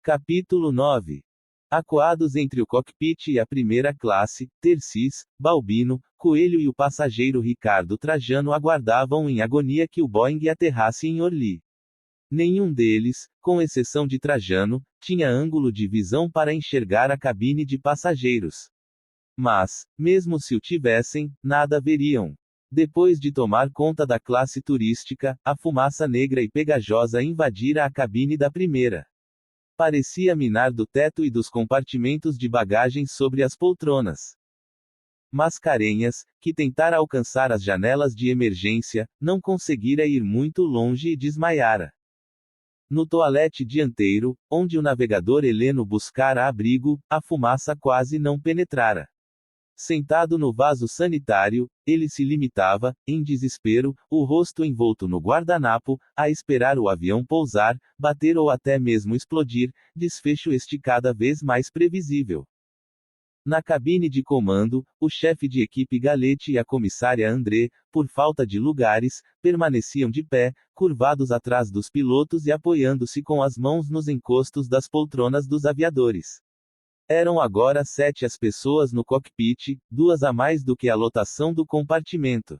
Capítulo 9. Acuados entre o cockpit e a primeira classe, Tercis, Balbino, Coelho e o passageiro Ricardo Trajano aguardavam em agonia que o Boeing aterrasse em Orly. Nenhum deles, com exceção de Trajano, tinha ângulo de visão para enxergar a cabine de passageiros. Mas, mesmo se o tivessem, nada veriam. Depois de tomar conta da classe turística, a fumaça negra e pegajosa invadira a cabine da primeira. Parecia minar do teto e dos compartimentos de bagagens sobre as poltronas. Mascarenhas, que tentara alcançar as janelas de emergência, não conseguira ir muito longe e desmaiara. No toalete dianteiro, onde o navegador Heleno buscara abrigo, a fumaça quase não penetrara. Sentado no vaso sanitário, ele se limitava, em desespero, o rosto envolto no guardanapo, a esperar o avião pousar, bater ou até mesmo explodir, desfecho este cada vez mais previsível. Na cabine de comando, o chefe de equipe Galete e a comissária André, por falta de lugares, permaneciam de pé, curvados atrás dos pilotos e apoiando-se com as mãos nos encostos das poltronas dos aviadores. Eram agora 7 as pessoas no cockpit, 2 a mais do que a lotação do compartimento.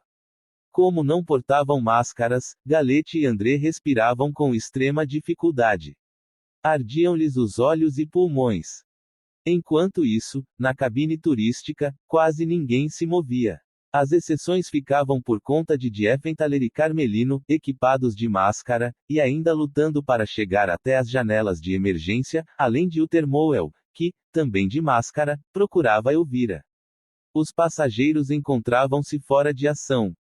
Como não portavam máscaras, Galete e André respiravam com extrema dificuldade. Ardiam-lhes os olhos e pulmões. Enquanto isso, na cabine turística, quase ninguém se movia. As exceções ficavam por conta de Diefenthaler e Carmelino, equipados de máscara, e ainda lutando para chegar até as janelas de emergência, além de Utermoel, que, também de máscara, procurava Elvira. Os passageiros encontravam-se fora de ação.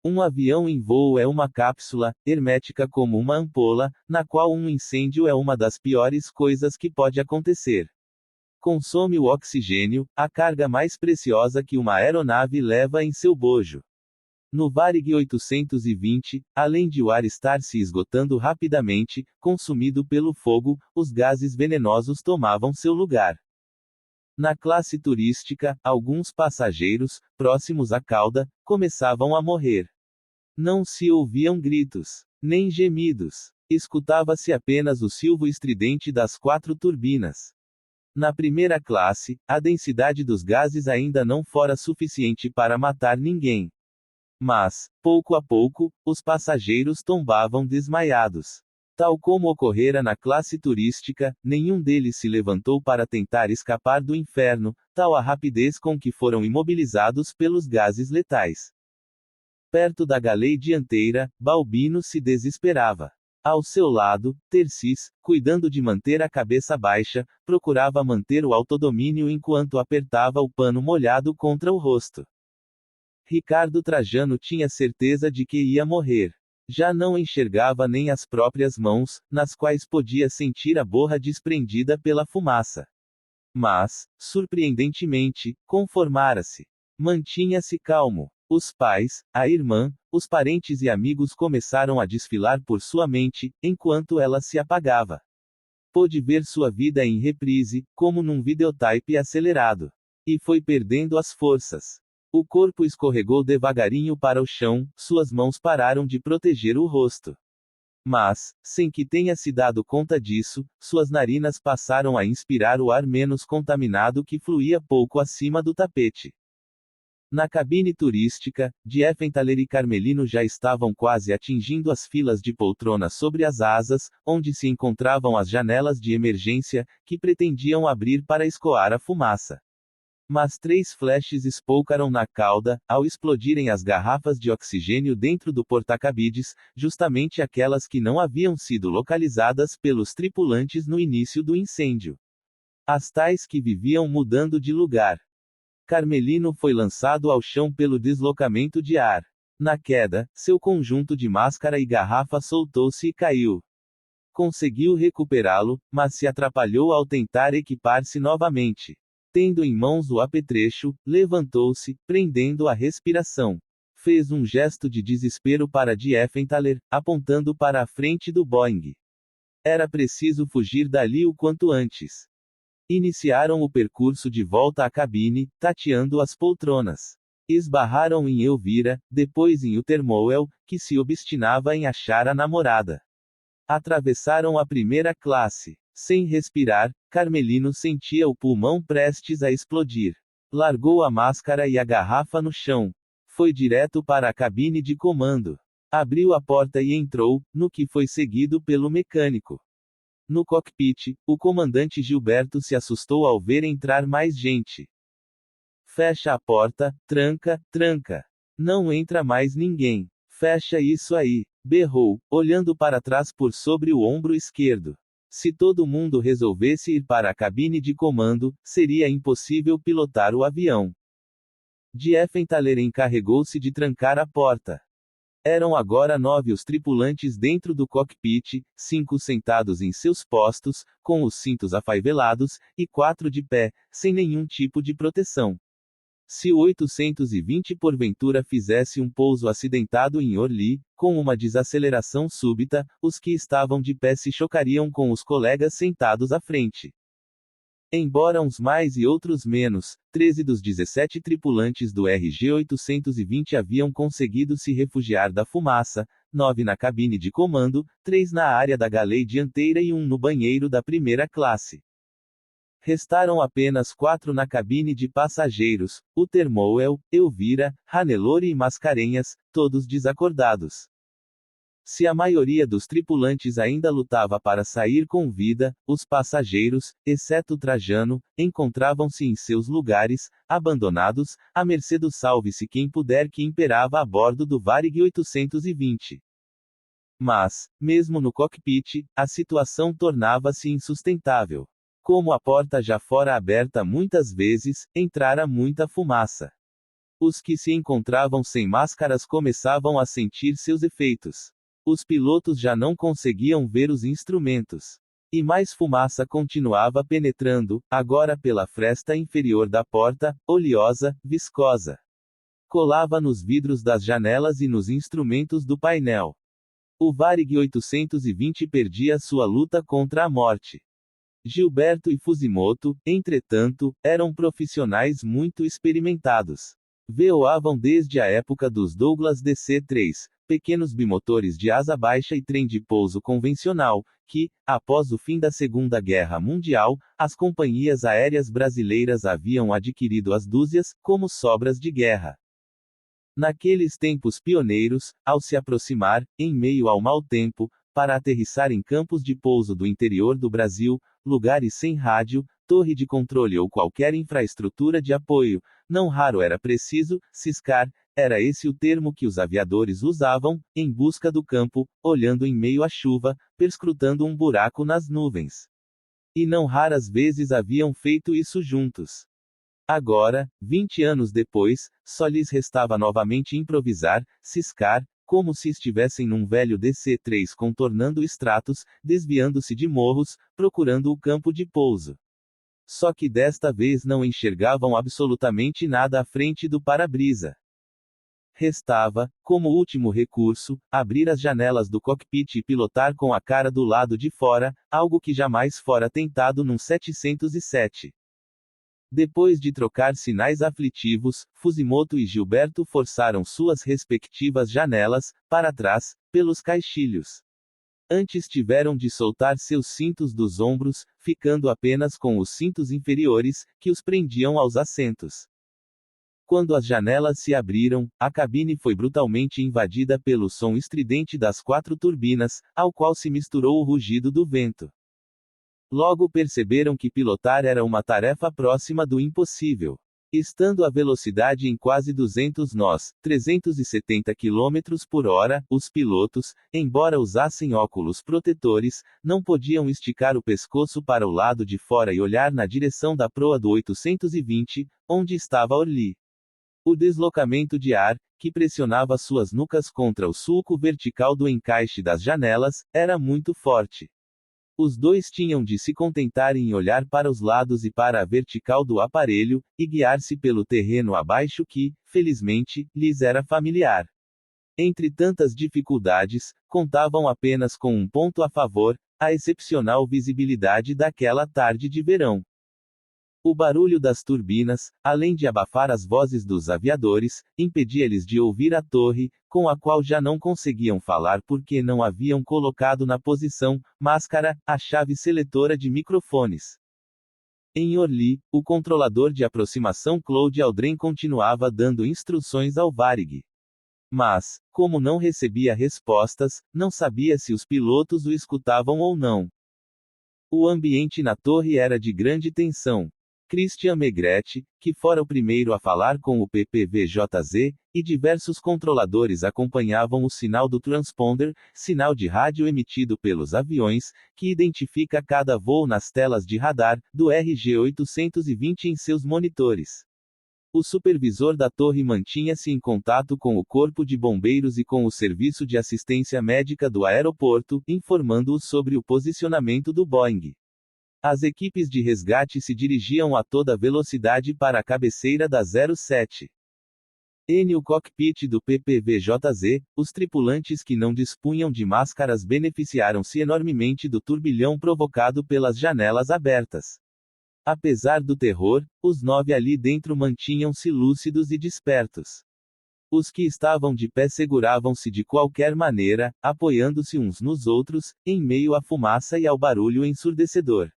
Um avião em voo é uma cápsula, hermética como uma ampola, na qual um incêndio é uma das piores coisas que pode acontecer. Consome o oxigênio, a carga mais preciosa que uma aeronave leva em seu bojo. No Varig 820, além de o ar estar se esgotando rapidamente, consumido pelo fogo, os gases venenosos tomavam seu lugar. Na classe turística, alguns passageiros, próximos à cauda, começavam a morrer. Não se ouviam gritos, nem gemidos. Escutava-se apenas o silvo estridente das 4 turbinas. Na primeira classe, a densidade dos gases ainda não fora suficiente para matar ninguém. Mas, pouco a pouco, os passageiros tombavam desmaiados. Tal como ocorrera na classe turística, nenhum deles se levantou para tentar escapar do inferno, tal a rapidez com que foram imobilizados pelos gases letais. Perto da galei dianteira, Balbino se desesperava. Ao seu lado, Tercis, cuidando de manter a cabeça baixa, procurava manter o autodomínio enquanto apertava o pano molhado contra o rosto. Ricardo Trajano tinha certeza de que ia morrer. Já não enxergava nem as próprias mãos, nas quais podia sentir a borra desprendida pela fumaça. Mas, surpreendentemente, conformara-se. Mantinha-se calmo. Os pais, a irmã, os parentes e amigos começaram a desfilar por sua mente, enquanto ela se apagava. Pôde ver sua vida em reprise, como num videotape acelerado. E foi perdendo as forças. O corpo escorregou devagarinho para o chão, suas mãos pararam de proteger o rosto. Mas, sem que tenha se dado conta disso, suas narinas passaram a inspirar o ar menos contaminado que fluía pouco acima do tapete. Na cabine turística, Diefenthaler e Carmelino já estavam quase atingindo as filas de poltronas sobre as asas, onde se encontravam as janelas de emergência, que pretendiam abrir para escoar a fumaça. Mas 3 flashes espoucaram na cauda, ao explodirem as garrafas de oxigênio dentro do porta-cabides, justamente aquelas que não haviam sido localizadas pelos tripulantes no início do incêndio. As tais que viviam mudando de lugar. Carmelino foi lançado ao chão pelo deslocamento de ar. Na queda, seu conjunto de máscara e garrafa soltou-se e caiu. Conseguiu recuperá-lo, mas se atrapalhou ao tentar equipar-se novamente. Tendo em mãos o apetrecho, levantou-se, prendendo a respiração. Fez um gesto de desespero para Diefenthaler, apontando para a frente do Boeing. Era preciso fugir dali o quanto antes. Iniciaram o percurso de volta à cabine, tateando as poltronas. Esbarraram em Elvira, depois em Utermoel, que se obstinava em achar a namorada. Atravessaram a primeira classe. Sem respirar, Carmelino sentia o pulmão prestes a explodir. Largou a máscara e a garrafa no chão. Foi direto para a cabine de comando. Abriu a porta e entrou, no que foi seguido pelo mecânico. No cockpit, o comandante Gilberto se assustou ao ver entrar mais gente. Fecha a porta, tranca, tranca. Não entra mais ninguém. Fecha isso aí, berrou, olhando para trás por sobre o ombro esquerdo. Se todo mundo resolvesse ir para a cabine de comando, seria impossível pilotar o avião. Diefenthaler encarregou-se de trancar a porta. Eram agora 9 os tripulantes dentro do cockpit, 5 sentados em seus postos, com os cintos afaivelados, e 4 de pé, sem nenhum tipo de proteção. Se o 820 porventura fizesse um pouso acidentado em Orly, com uma desaceleração súbita, os que estavam de pé se chocariam com os colegas sentados à frente. Embora uns mais e outros menos, 13 dos 17 tripulantes do RG-820 haviam conseguido se refugiar da fumaça, 9 na cabine de comando, 3 na área da galei dianteira e 1 no banheiro da primeira classe. Restaram apenas 4 na cabine de passageiros, o Termoel, Elvira, Hannelore e Mascarenhas, todos desacordados. Se a maioria dos tripulantes ainda lutava para sair com vida, os passageiros, exceto Trajano, encontravam-se em seus lugares, abandonados, à mercê do salve-se quem puder que imperava a bordo do Varig 820. Mas, mesmo no cockpit, a situação tornava-se insustentável. Como a porta já fora aberta muitas vezes, entrara muita fumaça. Os que se encontravam sem máscaras começavam a sentir seus efeitos. Os pilotos já não conseguiam ver os instrumentos. E mais fumaça continuava penetrando, agora pela fresta inferior da porta, oleosa, viscosa. Colava nos vidros das janelas e nos instrumentos do painel. O Varig 820 perdia sua luta contra a morte. Gilberto e Fusimoto, entretanto, eram profissionais muito experimentados. Voavam desde a época dos Douglas DC-3, pequenos bimotores de asa baixa e trem de pouso convencional, que, após o fim da Segunda Guerra Mundial, as companhias aéreas brasileiras haviam adquirido às dúzias, como sobras de guerra. Naqueles tempos pioneiros, ao se aproximar, em meio ao mau tempo, para aterrissar em campos de pouso do interior do Brasil, lugares sem rádio, torre de controle ou qualquer infraestrutura de apoio, não raro era preciso ciscar, era esse o termo que os aviadores usavam, em busca do campo, olhando em meio à chuva, perscrutando um buraco nas nuvens. E não raras vezes haviam feito isso juntos. Agora, 20 anos depois, só lhes restava novamente improvisar, ciscar, como se estivessem num velho DC-3 contornando estratos, desviando-se de morros, procurando o campo de pouso. Só que desta vez não enxergavam absolutamente nada à frente do para-brisa. Restava, como último recurso, abrir as janelas do cockpit e pilotar com a cara do lado de fora, algo que jamais fora tentado num 707. Depois de trocar sinais aflitivos, Fusimoto e Gilberto forçaram suas respectivas janelas, para trás, pelos caixilhos. Antes tiveram de soltar seus cintos dos ombros, ficando apenas com os cintos inferiores, que os prendiam aos assentos. Quando as janelas se abriram, a cabine foi brutalmente invadida pelo som estridente das 4 turbinas, ao qual se misturou o rugido do vento. Logo perceberam que pilotar era uma tarefa próxima do impossível. Estando a velocidade em quase 200 nós, 370 km por hora, os pilotos, embora usassem óculos protetores, não podiam esticar o pescoço para o lado de fora e olhar na direção da proa do 820, onde estava Orly. O deslocamento de ar, que pressionava suas nucas contra o sulco vertical do encaixe das janelas, era muito forte. Os dois tinham de se contentar em olhar para os lados e para a vertical do aparelho, e guiar-se pelo terreno abaixo que, felizmente, lhes era familiar. Entre tantas dificuldades, contavam apenas com um ponto a favor, a excepcional visibilidade daquela tarde de verão. O barulho das turbinas, além de abafar as vozes dos aviadores, impedia-lhes de ouvir a torre, com a qual já não conseguiam falar porque não haviam colocado na posição máscara a chave seletora de microfones. Em Orly, o controlador de aproximação Claude Aldrin continuava dando instruções ao Varig. Mas, como não recebia respostas, não sabia se os pilotos o escutavam ou não. O ambiente na torre era de grande tensão. Christian Megret, que fora o primeiro a falar com o PPVJZ, e diversos controladores acompanhavam o sinal do transponder, sinal de rádio emitido pelos aviões, que identifica cada voo nas telas de radar, do RG-820 em seus monitores. O supervisor da torre mantinha-se em contato com o corpo de bombeiros e com o serviço de assistência médica do aeroporto, informando-os sobre o posicionamento do Boeing. As equipes de resgate se dirigiam a toda velocidade para a cabeceira da 07. No cockpit do PPVJZ, os tripulantes que não dispunham de máscaras beneficiaram-se enormemente do turbilhão provocado pelas janelas abertas. Apesar do terror, os 9 ali dentro mantinham-se lúcidos e despertos. Os que estavam de pé seguravam-se de qualquer maneira, apoiando-se uns nos outros, em meio à fumaça e ao barulho ensurdecedor.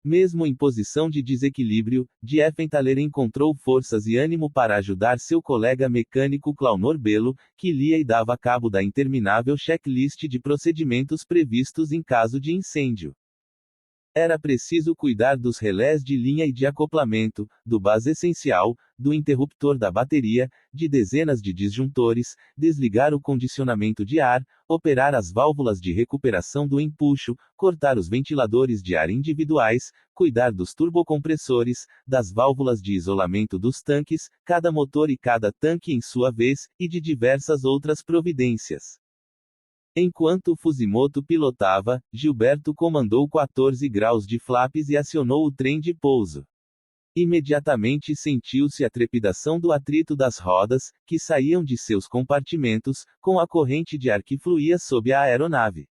Mesmo em posição de desequilíbrio, Diefenthaler encontrou forças e ânimo para ajudar seu colega mecânico Claunor Belo, que lia e dava cabo da interminável checklist de procedimentos previstos em caso de incêndio. Era preciso cuidar dos relés de linha e de acoplamento, do bus essencial, do interruptor da bateria, de dezenas de disjuntores, desligar o condicionamento de ar, operar as válvulas de recuperação do empuxo, cortar os ventiladores de ar individuais, cuidar dos turbocompressores, das válvulas de isolamento dos tanques, cada motor e cada tanque em sua vez, e de diversas outras providências. Enquanto Fusimoto pilotava, Gilberto comandou 14 graus de flaps e acionou o trem de pouso. Imediatamente sentiu-se a trepidação do atrito das rodas, que saíam de seus compartimentos, com a corrente de ar que fluía sob a aeronave.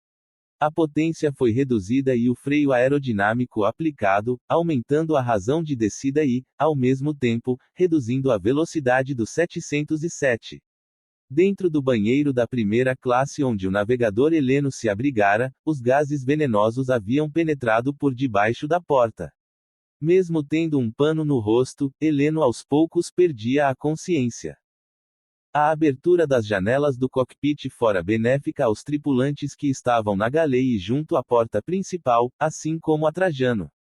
A potência foi reduzida e o freio aerodinâmico aplicado, aumentando a razão de descida e, ao mesmo tempo, reduzindo a velocidade do 707. Dentro do banheiro da primeira classe onde o navegador Heleno se abrigara, os gases venenosos haviam penetrado por debaixo da porta. Mesmo tendo um pano no rosto, Heleno aos poucos perdia a consciência. A abertura das janelas do cockpit fora benéfica aos tripulantes que estavam na galeia e junto à porta principal, assim como a Trajano.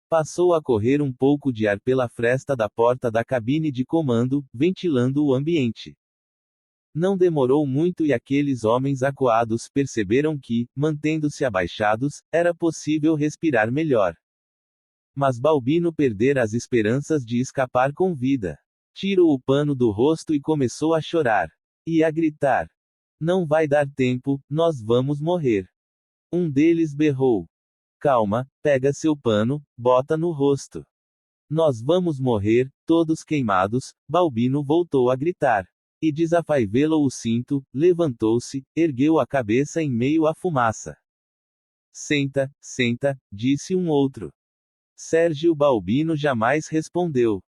Passou a correr um pouco de ar pela fresta da porta da cabine de comando, ventilando o ambiente. Não demorou muito e aqueles homens acuados perceberam que, mantendo-se abaixados, era possível respirar melhor. Mas Balbino perdera as esperanças de escapar com vida. Tirou o pano do rosto e começou a chorar. E a gritar. Não vai dar tempo, nós vamos morrer. Um deles berrou. Calma, pega seu pano, bota no rosto. Nós vamos morrer, todos queimados, Balbino voltou a gritar. E desafaivelo o cinto, levantou-se, ergueu a cabeça em meio à fumaça. Senta, senta, disse um outro. Sérgio Balbino jamais respondeu.